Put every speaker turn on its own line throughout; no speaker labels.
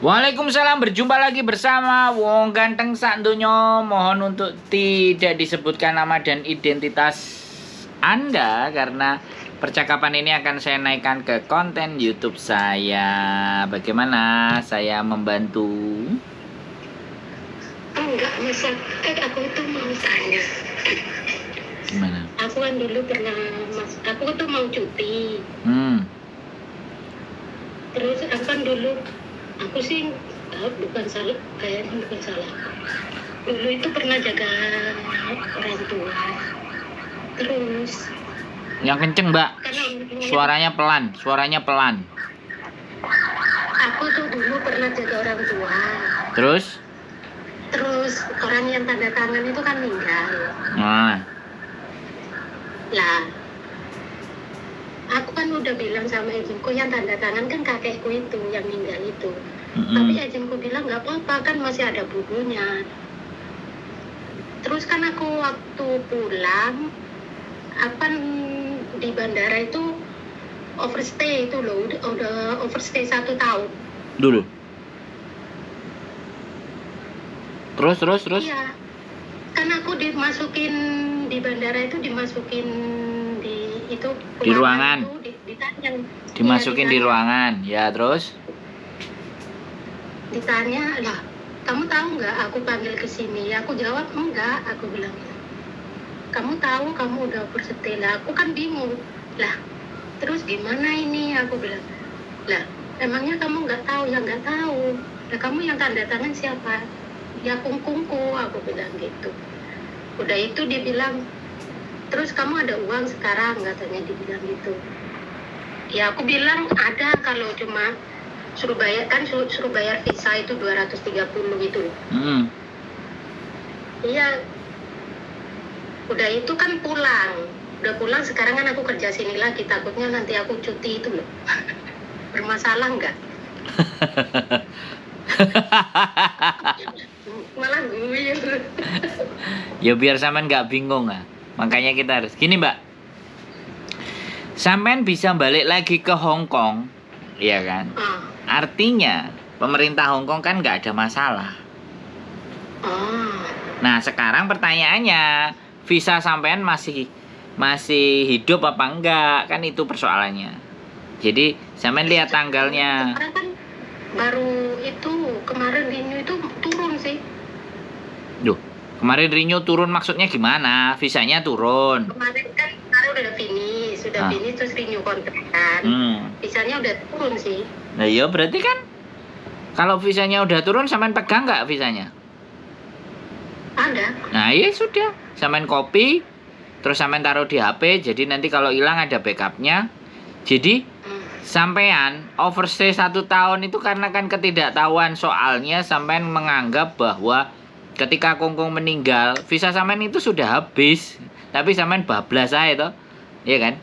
Waalaikumsalam, berjumpa lagi bersama Wong Ganteng sak donya. Mohon untuk tidak disebutkan nama dan identitas Anda karena percakapan ini akan saya naikkan ke konten YouTube saya. Bagaimana saya membantu?
Enggak, masa aku itu mau tanya.
Gimana?
Aku kan dulu pernah aku tuh mau cuti. Terus aku kan dulu aku sih bukan salah, kayaknya bukan salah. Dulu itu pernah jaga orang tua. Terus
Yang kenceng, Mbak.
karena
Suaranya pelan.
aku tuh dulu pernah jaga orang tua.
Terus
Orang yang tanda tangan itu kan meninggal.
nah,
Lah, aku kan udah bilang sama ibuku yang tanda tangan kan kakekku itu yang meninggal itu. Tapi agentku bilang nggak apa-apa kan masih ada bukunya. Terus kan aku waktu pulang, di bandara itu overstay itu loh, udah overstay 1 tahun.
dulu. Terus.
Iya, kan aku dimasukin di bandara itu dimasukin di itu
Di ruangan.
itu, ditanya.
Dimasukin
Iya,
di
ditanya.
ruangan. Ya, terus?
Ditanya lah, kamu tahu nggak aku panggil ke sini? Aku jawab enggak, aku bilang kamu tahu kamu udah overstay. Lah aku kan bingung lah, terus gimana ini? Aku bilang lah, emangnya kamu nggak tahu? Ya nggak tahu. Lah kamu yang tanda tangan siapa? Ya kungkungku, aku bilang gitu. Udah itu dia bilang, terus kamu ada uang sekarang, katanya dibilang gitu. Ya aku bilang ada, kalau cuma suruh bayar visa itu 230 gitu loh. Iya. Udah itu kan udah pulang sekarang kan aku kerja sini lagi, takutnya nanti aku cuti itu loh. Bermasalah nggak? Malah gue.
Ya biar sampean nggak bingung lah. Makanya kita harus gini, Mbak. Sampean bisa balik lagi ke Hong Kong, iya kan? Artinya pemerintah Hong Kong kan nggak ada masalah. Nah sekarang pertanyaannya, visa sampean masih hidup apa enggak? Kan itu persoalannya. Jadi sampean lihat tanggalnya.
Sekarang kan baru itu kemarin Renew itu turun sih.
Duh, kemarin Renew turun maksudnya gimana? Visanya turun.
Kemarin udah finish, finish terus renew kontrak kan. Visanya udah turun sih.
Nah iya berarti kan kalau visanya udah turun sampean pegang nggak visanya?
Ada.
Nah iya sudah, sampean copy terus sampean taruh di HP, jadi nanti kalau hilang ada backupnya. Jadi sampean overstay 1 tahun itu karena kan ketidaktahuan, soalnya sampean menganggap bahwa ketika kungkung meninggal visa sampean itu sudah habis, tapi sampean bablas aja toh, iya kan?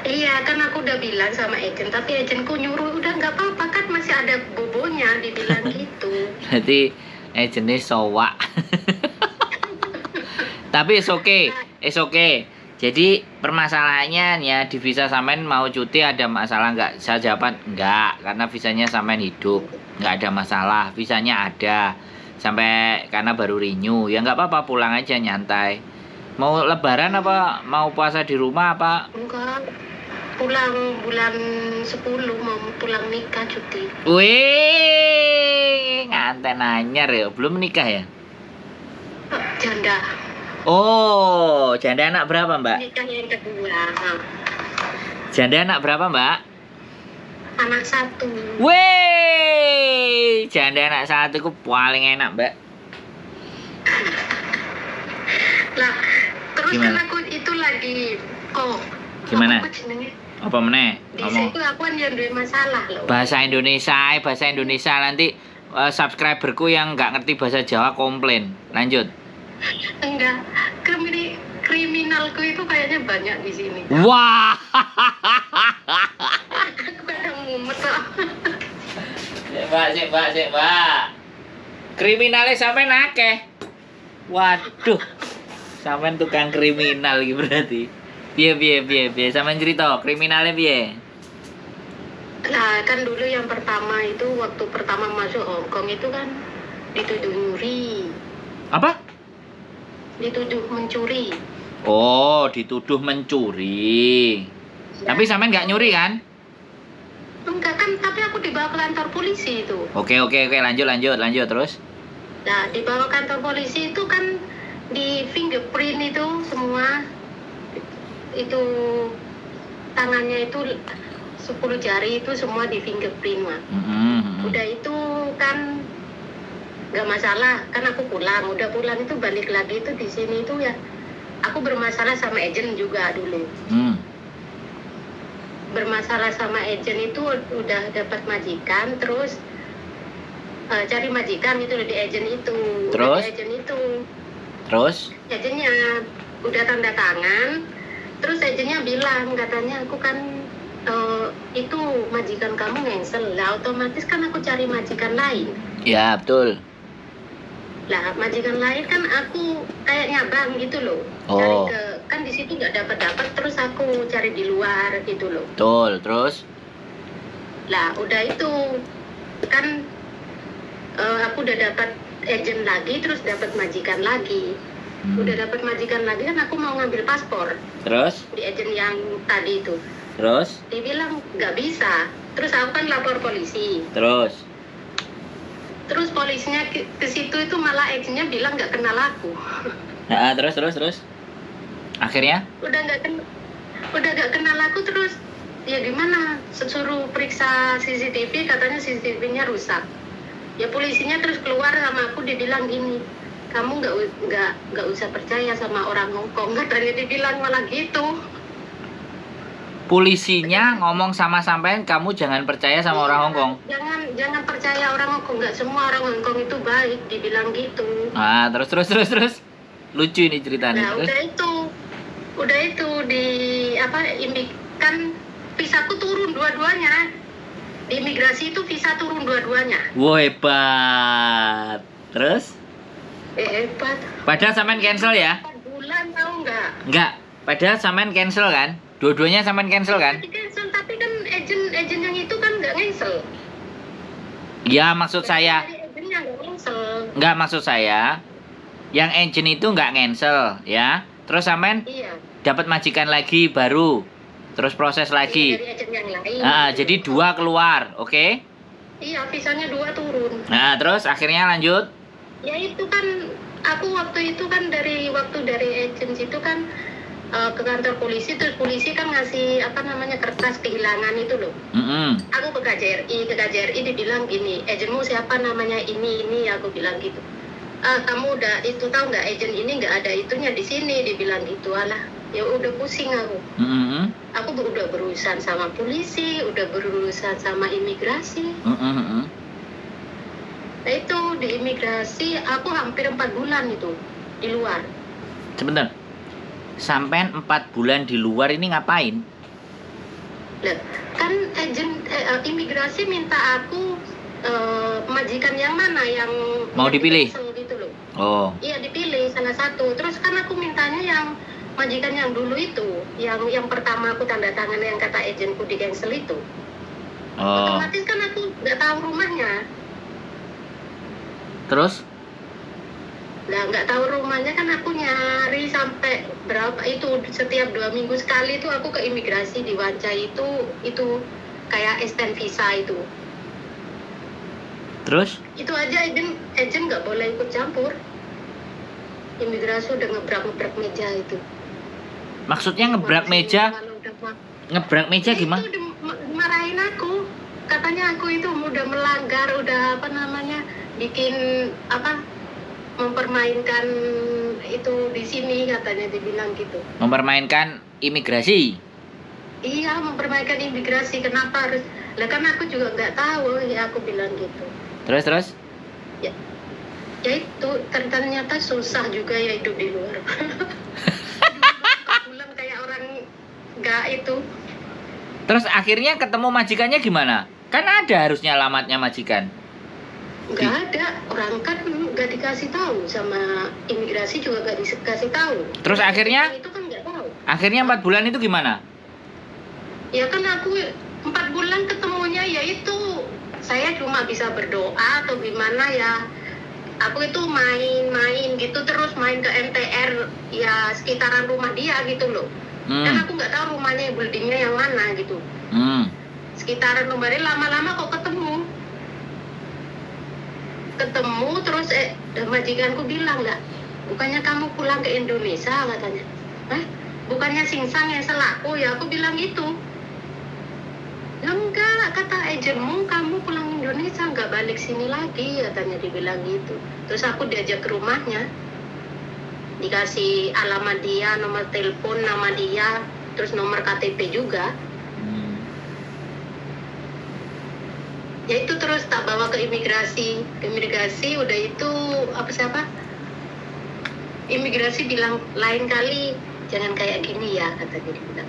Iya kan aku udah bilang sama agent, tapi agentku nyuruh udah nggak apa-apa kan masih ada bobonya, dibilang gitu.
Jadi agentnya sowak. Tapi it's okay. Jadi permasalahannya ya di visa sampean mau cuti ada masalah nggak? Saya jawab enggak, karena visanya sampean hidup, nggak ada masalah, visanya ada sampai karena baru renew, ya nggak apa-apa, pulang aja nyantai. Mau lebaran apa mau puasa di rumah apa?
Enggak, pulang bulan 10 mau pulang nikah cuti.
Wih, nganten anyar ya, belum nikah ya?
Janda.
Oh, janda anak berapa, Mbak?
Nikah yang kedua.
Janda anak berapa, Mbak?
Anak 1.
Wih, janda anak 1 ku paling enak, Mbak.
Lah, terus
Gimana?
kan aku itu lagi
Gimana?
apa jenenge?
Apa meneh?
Di
Ngomong.
situ aku kan yang duwe masalah loh.
Bahasa Indonesia nanti subscriberku yang nggak ngerti bahasa Jawa komplain. Lanjut.
Enggak, kriminalku itu kayaknya banyak di sini.
Wah.
Aku kadang mumet loh.
Sik, Mbak. Kriminalnya sampean akeh. Waduh. Sampean tukang kriminal iki berarti. Piye sampean cerita kriminalnya piye?
Nah, kan dulu yang pertama itu waktu pertama masuk Hong Kong itu kan dituduh nyuri,
Apa?
dituduh mencuri.
Oh, dituduh mencuri. Tapi sampean nggak nyuri kan?
Enggak kan, tapi aku dibawa ke kantor polisi itu.
Oke, lanjut terus.
Nah, dibawa kantor polisi itu kan di fingerprint itu semua, itu tangannya itu 10 jari itu semua di fingerprint, Mak. Udah itu kan nggak masalah, kan aku pulang. Udah pulang itu balik lagi itu di sini itu ya aku bermasalah sama agent juga dulu. Bermasalah sama agent itu udah dapat majikan, terus cari majikan itu di agent itu.
Terus?
Di agent itu.
Terus?
Agentnya udah tanda tangan, terus agentnya bilang katanya aku kan itu majikan kamu cancel lah, otomatis kan aku cari majikan lain.
Ya, betul.
Lah majikan lain kan aku kayak nyabang gitu loh. Cari ke, kan di situ nggak dapat terus aku cari di luar gitu loh.
Betul, terus?
Lah udah itu kan aku udah dapat agent lagi, terus dapat majikan lagi. Udah dapat majikan lagi kan aku mau ngambil paspor.
Terus?
Di agent yang tadi itu.
Terus?
Dibilang nggak bisa. Terus aku kan lapor polisi. Terus polisinya ke situ itu malah agentnya bilang nggak kenal aku.
Nah, terus? Akhirnya?
Udah nggak kenal aku, terus ya gimana? Suruh periksa CCTV, katanya CCTV-nya rusak. Ya polisinya terus keluar sama aku, dibilang gini, kamu nggak usah percaya sama orang Hong Kong, katanya, dibilang malah gitu.
Polisinya ngomong sama sampean, kamu jangan percaya sama orang Hong Kong.
Jangan percaya orang Hong Kong, nggak semua orang Hong Kong itu baik, dibilang gitu.
Ah, terus. Lucu ini ceritanya.
Nah, udah itu di kan visaku turun dua-duanya. Di imigrasi itu visa turun dua-duanya.
Wah, hebat. Terus?
Hebat.
Padahal sampean cancel ya?
4 bulan tahu nggak?
Enggak. Padahal sampean cancel kan? Dua-duanya sampean cancel kan?
Cancel, tapi kan agent yang itu kan nggak cancel.
Ya, maksud saya.
Agentnya nggak cancel.
Enggak, maksud saya. Yang agent itu nggak cancel, ya. Terus sampean dapat majikan lagi baru. Terus proses lagi.
Dari agent yang lain.
Jadi 2 keluar, oke?
Iya, visanya 2 turun.
Nah, terus akhirnya lanjut.
Ya itu kan aku waktu itu kan dari agent itu kan ke kantor polisi, terus polisi kan ngasih kertas kehilangan itu loh. Aku ke KJRI dibilang gini, agentmu siapa namanya ini, aku bilang gitu. Kamu udah itu tahu nggak, agent ini nggak ada itunya di sini, dibilang gitu. Alah, ya udah pusing aku. Aku udah berurusan sama polisi, udah berurusan sama imigrasi. Nah itu di imigrasi aku hampir 4 bulan itu di luar.
Sebentar. Sampai 4 bulan di luar ini ngapain?
Nah, kan agent imigrasi minta aku majikan yang mana yang
mau dipilih
gitu loh.
Oh.
Iya, dipilih salah satu. Terus kan aku mintanya yang majikan yang dulu itu, yang pertama aku tanda tangan yang kata agentku di cancel itu. Otomatis kan aku nggak tahu rumahnya.
Terus?
Nah, nggak tahu rumahnya kan aku nyari sampai berapa itu, setiap 2 minggu sekali itu aku ke imigrasi di Wancai itu kayak extend visa itu.
Terus?
Itu aja agent nggak boleh ikut campur. Imigrasi udah ngebrak meja itu.
Maksudnya ngebrak meja? Ngebrak meja gimana?
Itu dimarahin aku. Katanya aku itu udah melanggar, udah bikin mempermainkan itu di sini, katanya, dibilang gitu.
Mempermainkan imigrasi?
Iya, mempermainkan imigrasi. Kenapa harus? Lah kan aku juga nggak tahu, ya aku bilang gitu.
Terus?
Ya itu ternyata susah juga ya hidup di luar. Pulang kayak orang nggak itu.
Terus akhirnya ketemu majikannya gimana? Kan ada harusnya alamatnya majikan.
Nggak ada, orang kan nggak dikasih tahu, sama imigrasi juga nggak dikasih tahu.
Terus akhirnya?
Itu kan nggak tahu.
Akhirnya 4 bulan itu gimana?
Ya kan aku 4 bulan ketemunya ya itu saya cuma bisa berdoa atau gimana ya. Aku itu main-main gitu, terus main ke MTR ya sekitaran rumah dia gitu loh. Dan aku nggak tahu rumahnya, buildingnya yang mana gitu. Sekitaran rumah dia, lama-lama kok ketemu terus majikanku bilang, lah bukannya kamu pulang ke Indonesia katanya. Bukannya Singsang yang selaku ya, aku bilang gitu. Enggak, kata agenmu kamu pulang Indonesia nggak balik sini lagi katanya, dibilang gitu. Terus aku diajak ke rumahnya, dikasih alamat dia, nomor telepon nama dia, terus nomor KTP juga. Ya itu terus tak bawa ke imigrasi udah itu siapa imigrasi bilang lain kali jangan kayak gini ya katanya, dibilang.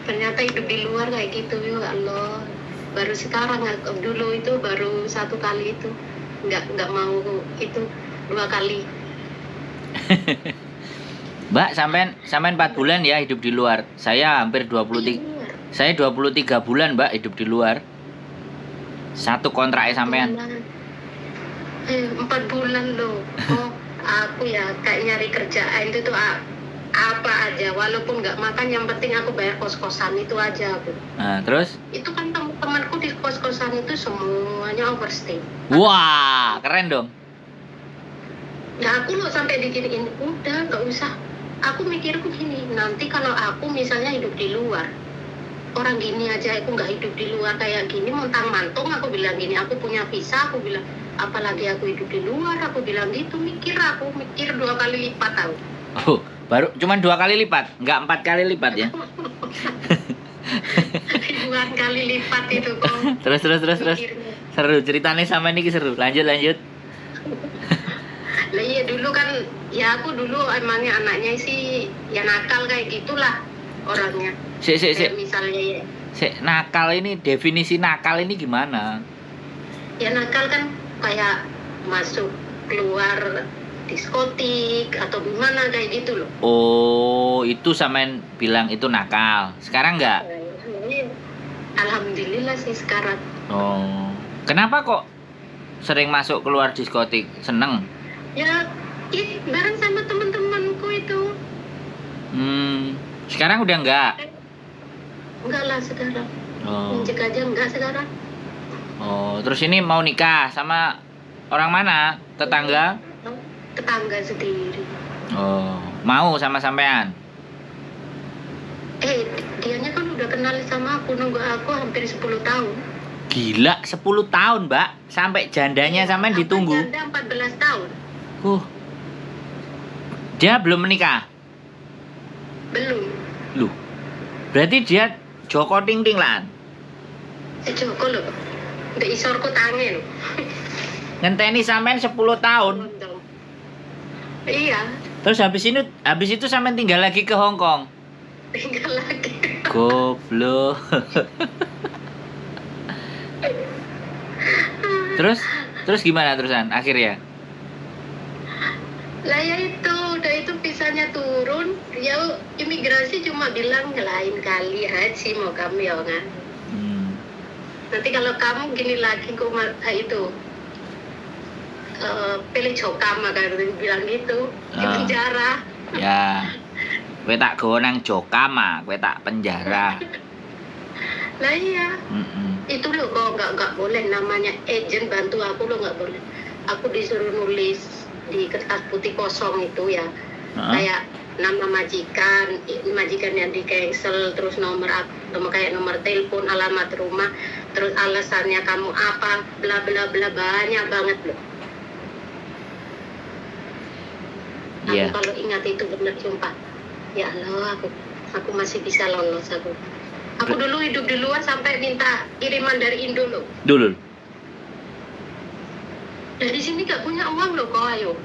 Ternyata hidup di luar kayak gitu ya Allah. Baru sekarang, dulu itu baru 1 kali itu nggak mau itu 2 kali.
Mbak, sampean 4 bulan ya hidup di luar. Saya hampir 23. Saya 23 bulan, Mbak, hidup di luar. 1 kontraknya sampean.
4 bulan loh. Oh, aku ya kayak nyari kerjaan itu tuh apa aja, walaupun nggak makan yang penting aku bayar kos-kosan itu aja aku.
Nah, terus?
Itu kan teman-temanku di kos-kosan itu semuanya overstay.
Wah, keren dong.
Nah aku loh sampai diginiin, udah nggak usah. Aku mikirku gini, nanti kalau aku misalnya hidup di luar, orang gini aja aku nggak hidup di luar kayak gini, montang-mantung aku bilang gini, aku punya visa, aku bilang apalagi aku hidup di luar, aku bilang gitu. Mikir 2 kali lipat tahu.
Oh, baru cuman 2 kali lipat, nggak 4 kali lipat ya?
2 kali lipat itu kok.
Terus. Seru ceritanya sama ini seru. Lanjut.
Lah iya dulu kan, ya aku dulu emangnya anaknya sih ya nakal kayak gitulah orangnya. Misalnya ya.
Nakal ini, definisi nakal ini gimana?
Ya nakal kan kayak masuk keluar diskotik atau gimana kayak gitu loh.
Oh, itu sampean bilang itu nakal. Sekarang enggak?
Alhamdulillah sih sekarang.
Oh. Kenapa kok sering masuk keluar diskotik? Seneng?
Ya, bareng sama teman-temanku itu.
Sekarang udah enggak?
Enggak lah sekarang.
Oh.
Injek aja enggak sekarang.
Oh, terus ini mau nikah sama orang mana? Tetangga?
Tetangga sendiri.
Oh, mau sama sampean?
Dianya kan udah kenal sama aku, nunggu aku hampir 10 tahun.
Gila, 10 tahun, Mbak. Sampai jandanya sampean ditunggu.
Janda 14 tahun.
Dia belum menikah?
Belum.
Loh. Berarti dia Joko ting-ting lah.
Joko loh. Udah isorku tangan.
Ngenteni sampean 10 tahun.
Iya.
Terus habis itu sampean tinggal lagi ke Hong Kong.
Tinggal lagi.
Goblok. Terus gimana terusan akhirnya?
Lah ya itu, udah itu visanya turun, ya imigrasi cuma bilang lain kali aja mau kamu ya kan. Nanti kalau kamu gini lagi itu pilih jokam kan bilang gitu, di penjara.
Ya, kowe tak gawa nang jokam kowe tak penjara.
Lah iya. Itu lo kok nggak boleh, namanya agent bantu aku lo nggak boleh. Aku disuruh nulis di kertas putih kosong itu ya, kayak nama majikan yang di cancel, terus nomor kayak nomor telepon, alamat rumah, terus alasannya kamu apa, bla bla bla, banyak banget loh. Aku kalau ingat itu bener sumpah, ya Allah aku masih bisa lolos aku. Aku dulu hidup di luar sampai minta kiriman dari Indo loh.
Dulu.
Dari sini gak punya uang loh kok, ayo.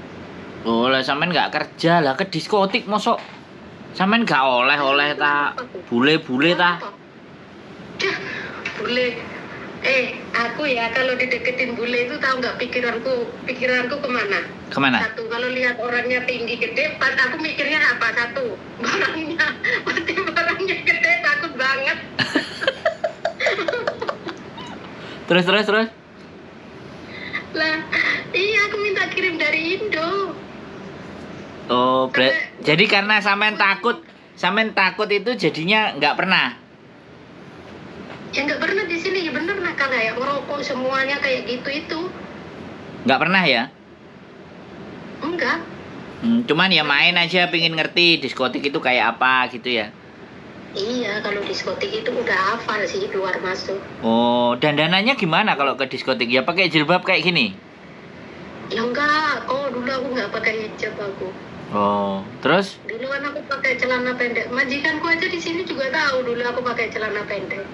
Oh lah sampean gak kerja lah, ke diskotik mosok sampean gak oleh ta bule-bule ta.
Dah, bule. Aku ya kalau dideketin bule itu tahu nggak pikiranku kemana?
Kemana?
Satu, kalau lihat orangnya tinggi gede, pas aku mikirnya apa? Satu, barangnya, pasti barangnya gede, takut banget.
Terus.
Lah, iya aku minta kirim dari Indo.
Oh, jadi karena sampean takut itu jadinya nggak pernah.
Ya nggak pernah di sini, ya bener nah kayak ngerokok semuanya kayak gitu itu.
Nggak pernah ya?
Enggak.
Cuman ya main aja, pingin ngerti diskotik itu kayak apa gitu ya.
Iya, kalau diskotik itu udah hafal sih keluar masuk.
Oh, dandanannya gimana kalau ke diskotik? Ya pakai jilbab kayak gini?
Ya enggak, dulu aku nggak pakai hijab aku.
Oh, terus?
Dulu kan aku pakai celana pendek. Majikanku aja di sini juga tahu dulu aku pakai celana pendek.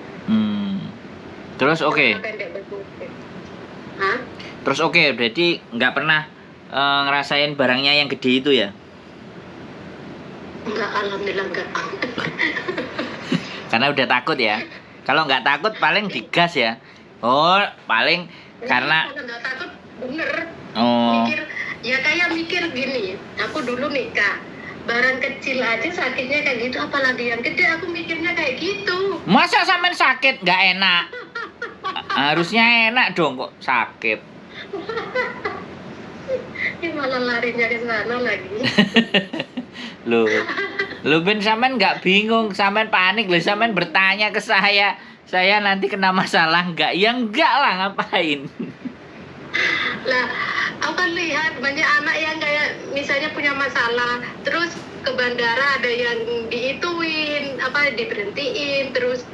Terus oke.
Celana pendek berputih. Hah?
Terus oke, berarti nggak pernah ngerasain barangnya yang gede itu ya?
Enggak, alhamdulillah enggak.
Karena udah takut ya. Kalau nggak takut paling digas ya. Oh, paling karena
Kalau nggak takut bener.
oh.
Mikir gini, aku dulu nikah, barang kecil aja sakitnya kayak gitu, apalagi yang gede, aku mikirnya kayak gitu.
Masa sampean sakit nggak enak? Harusnya enak dong kok sakit.
Ini malah larinya ke sana lagi.
Lu Ben sampean nggak bingung, sampean panik loh, sampean bertanya ke saya nanti kena masalah nggak? Ya enggak lah, ngapain?
Lah, aku kan lihat banyak anak yang kayak misalnya punya masalah, terus ke bandara ada yang diituin, diberhentiin, terus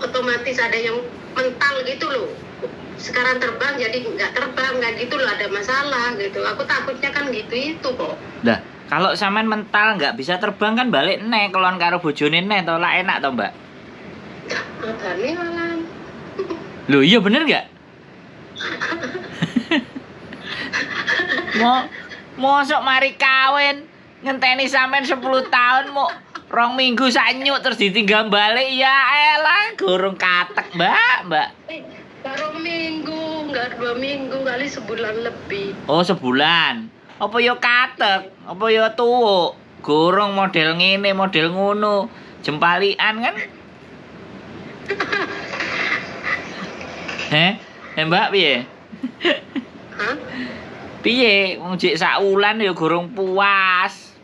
otomatis ada yang mental gitu loh. Sekarang terbang jadi nggak terbang, nggak gitu loh, ada masalah gitu. Aku takutnya kan gitu itu kok.
Dah, kalau sampean mental nggak bisa terbang kan balik neh kelon karo bojone neh to, lah enak to, Mbak?
Apa nih malam?
Loh, iya bener nggak? Mosok mari kawin ngenteni sampean 10 tahun mau 2 minggu sanyuk terus ditinggal balik, ya elah gurung katek, Mbak.
Baru minggu, nggak 2 minggu, kali sebulan lebih.
Oh, sebulan. Apa ya katek? Apa ya tuwuk? Gurung model ngene, model ngono. Jempalian kan? Mbak piye?
Hah?
Piye? Wong jek sak wulan ya gurung puas.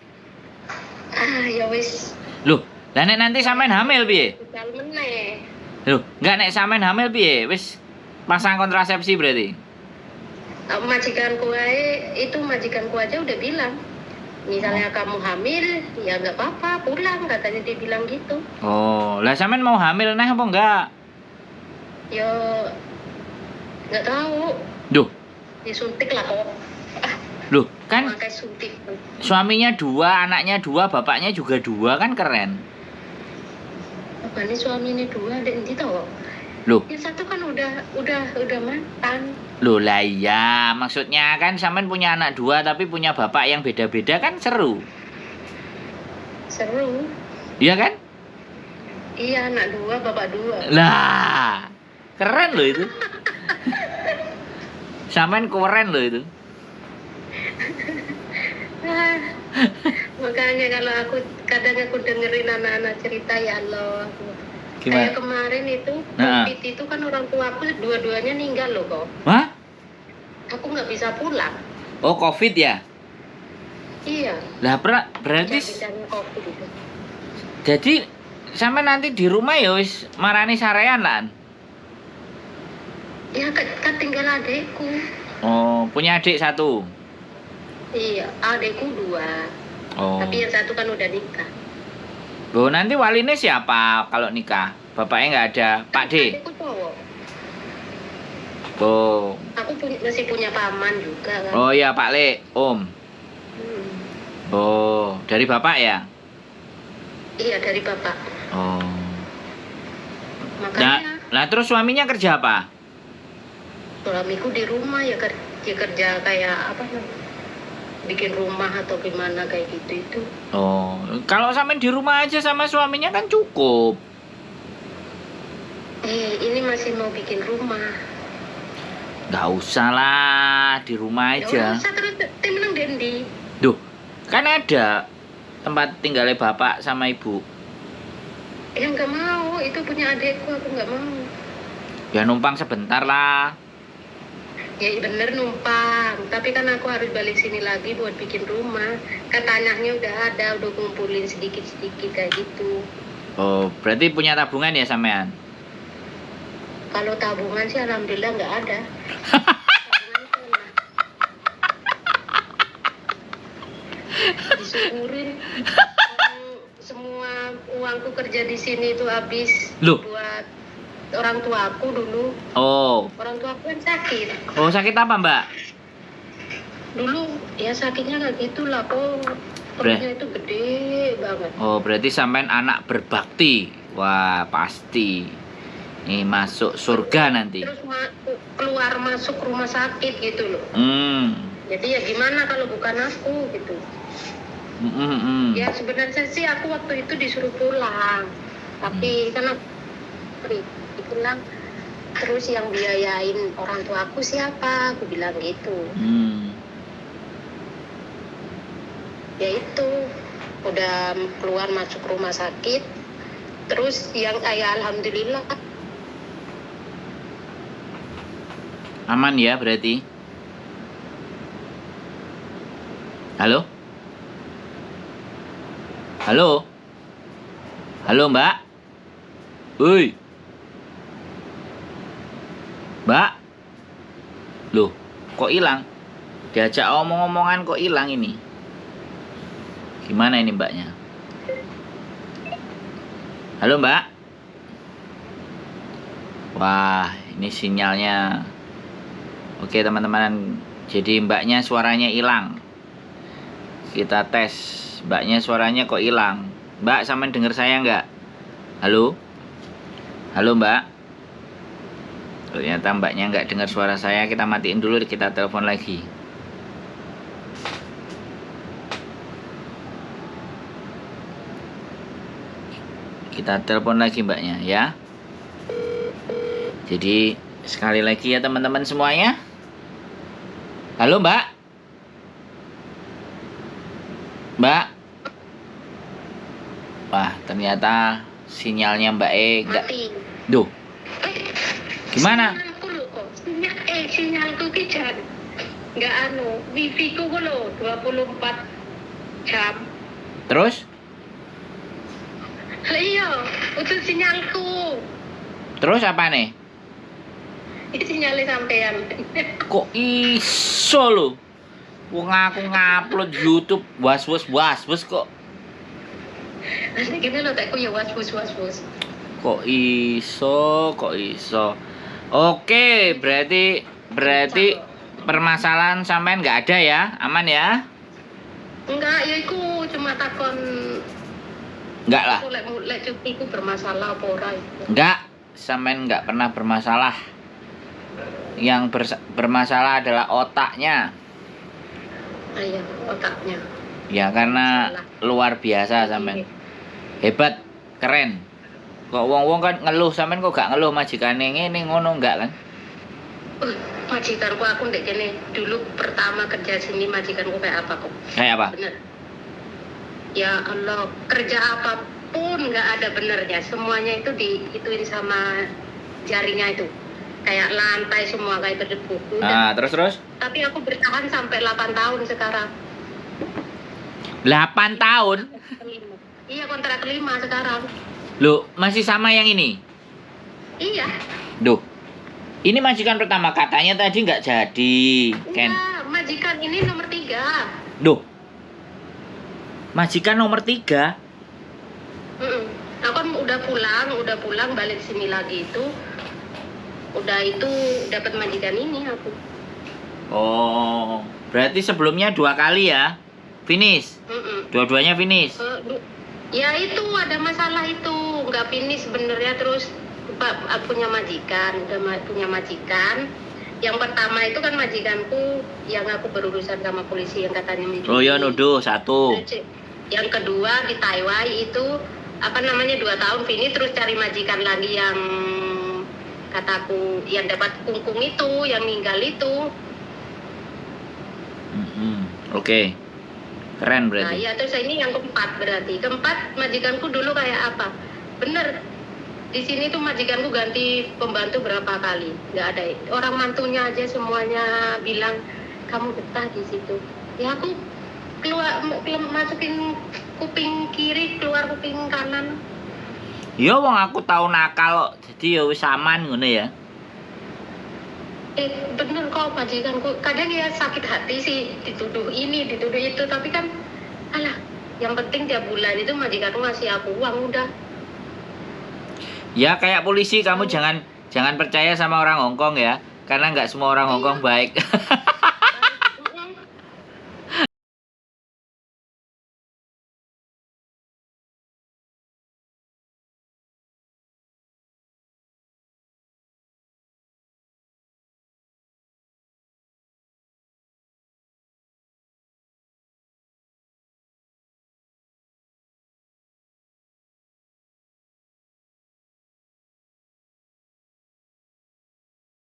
Ya wis.
Loh, lah nek nanti sampean hamil piye?
Budal meneh.
Loh, enggak nek sampean hamil piye? Wis pasang kontrasepsi berarti.
Majikanku aja udah bilang, misalnya kamu hamil, ya nggak apa-apa, pulang, katanya dia bilang gitu.
Oh, lah sampean mau hamil nah apa enggak?
Ya nggak tahu.
Duh,
Disuntik lah kok.
loh kan
Pakai suntik.
suaminya 2, anaknya 2, bapaknya juga 2, kan keren.
Apa nih suaminya 2, ada yang tahu?
Loh,
Yang satu kan udah mantan.
loh lah iya, maksudnya kan sampean punya anak 2 tapi punya bapak yang beda-beda kan seru.
Seru.
Iya kan?
Iya, anak 2, bapak 2.
Lah, keren loh itu. Sampean keren loh itu.
Makanya kalau kadang aku dengerin anak-anak cerita, ya Allah.
Gimana?
Kayak kemarin itu, COVID itu kan orang tua aku dua-duanya meninggal loh kok.
Hah?
Aku nggak bisa pulang.
Oh, COVID ya?
Iya.
Lah berarti
Bicara COVID itu.
jadi sampe nanti di rumah ya wis marani sarean lah.
Ya kan tinggal adekku.
Oh, punya adik 1.
Iya, adekku 2.
Oh.
Tapi yang satu kan udah nikah.
Loh, nanti waline siapa kalau nikah? Bapaknya nggak ada, Pak D.
Adekku cowok.
Oh.
Aku masih punya paman juga kan.
Oh iya, Pak Le, Om. Oh, dari bapak ya?
Iya, dari bapak.
Oh.
Makanya
Nah, terus suaminya kerja apa?
suamiku di rumah ya kerja kayak apa namanya, bikin rumah atau gimana kayak gitu itu.
Oh, kalau sampean di rumah aja sama suaminya kan cukup.
Ini masih mau bikin rumah.
Nggak usah lah, di rumah
Ya
aja.
ora usah terus tim nang dendi.
Duh, kan ada tempat tinggalnya bapak sama ibu.
Ya nggak mau, itu punya adekku, aku nggak mau.
Ya numpang sebentar lah.
Ya bener numpang, tapi kan aku harus balik sini lagi buat bikin rumah. Kan tanahnya udah ada, udah kumpulin sedikit-sedikit kayak gitu.
Oh, berarti punya tabungan ya sampean?
Kalau tabungan sih alhamdulillah nggak ada. Tabungan sana. Disyukurin. Semua uangku kerja di sini itu habis
Loh?
buat orang tuaku dulu.
Oh,
Orang tuaku kan sakit.
oh sakit apa mbak?
Dulu ya sakitnya nggak gitu lah kok. Perutnya itu gede banget.
Oh, berarti sampean anak berbakti. Wah, pasti. Nih masuk surga nanti.
Terus keluar masuk rumah sakit gitu loh. Jadi ya gimana kalau bukan aku gitu. Ya sebenarnya sih aku waktu itu disuruh pulang. Tapi karena pulang terus yang biayain orang tua aku siapa? Aku bilang gitu. Ya itu udah keluar masuk rumah sakit. Terus yang ya alhamdulillah
Aman ya berarti. Halo? Halo? Halo mbak? Woi. Mbak? Loh, kok hilang? Diajak omong-omongan kok hilang ini? Gimana ini mbaknya? Halo mbak? Wah, ini sinyalnya. Oke teman-teman, jadi mbaknya suaranya hilang. Kita tes, mbaknya suaranya kok hilang. Mbak, sampean dengar saya nggak? Halo? Halo mbak? Ternyata mbaknya nggak dengar suara saya. Kita matiin dulu, kita telepon lagi. Kita telepon lagi mbaknya ya. Jadi sekali lagi ya teman-teman semuanya. Halo mbak? Mbak? Wah, ternyata sinyalnya Mbak E nggak.
mati.
Duh, gimana?
Sinyalku lho kok. Sinyalku ki jan nggak wifi ku lho 24 jam.
Terus?
Iya, itu sinyalku.
Terus apa nih?
Ini sinyalnya sampean.
Kok iso lo? Wong aku ngupload YouTube was kok.
Nanti gini lo takku ya was.
Kok iso? Oke, berarti permasalahan sampean nggak ada ya? Aman ya?
Enggak, ya iku cuma takon.
Enggak lah.
Aku lek cupiku bermasalah apa ora.
Enggak, sampean nggak pernah bermasalah. Yang bermasalah adalah otaknya.
Iya, otaknya.
Ya karena luar biasa sampean. Hebat, keren. Kok wong-wong kan ngeluh, sampean kok gak ngeluh majikane ngene ngono enggak kan?
Majikanku aku ndek kene dulu pertama kerja sini majikanku kayak apa kok?
Kayak apa?
Bener. Ya Allah, kerja apapun nggak ada benernya. Semuanya itu diituin sama jarinya itu. Kayak lantai semua kayak berdebu.
Nah, terus?
Tapi aku bertahan sampai 8 tahun sekarang.
8 tahun?
Iya, kontrak kelima sekarang.
Loh, masih sama yang ini?
Iya.
Duh. Ini majikan pertama, katanya tadi nggak jadi. Ken.
Iya, majikan ini nomor 3.
Duh. Majikan nomor 3?
Aku kan udah pulang balik sini lagi itu. Udah itu dapat majikan ini aku.
Oh, berarti sebelumnya 2 kali ya? Finish? Dua-duanya finish?
Ya itu ada masalah itu, nggak finish sebenarnya. Terus punya majikan, punya majikan. Yang pertama itu kan majikanku yang aku berurusan sama polisi yang katanya mencuri.
Oh ya, nuduh 1.
Yang kedua di Taiwan itu 2 tahun finish, terus cari majikan lagi yang kataku yang dapat kungkung itu, yang meninggal itu.
Oke. Keren
Nah
berarti.
ya, terus ini yang keempat berarti. Keempat, majikanku dulu kayak apa? Bener, di sini tuh majikanku ganti pembantu berapa kali, nggak ada. Orang mantunya aja semuanya bilang kamu betah di situ. Ya aku masukin kuping kiri, keluar kuping kanan.
Ya wong aku tau nakal kok. Jadi ya wis aman ngono ya.
Bener kok majikanku. Kadang ya sakit hati sih, dituduh ini, dituduh itu. Tapi kan, alah, yang penting tiap bulan itu majikanku ngasih aku uang udah.
Ya kayak polisi, kamu jangan percaya sama orang Hongkong ya. Karena nggak semua orang Hongkong baik.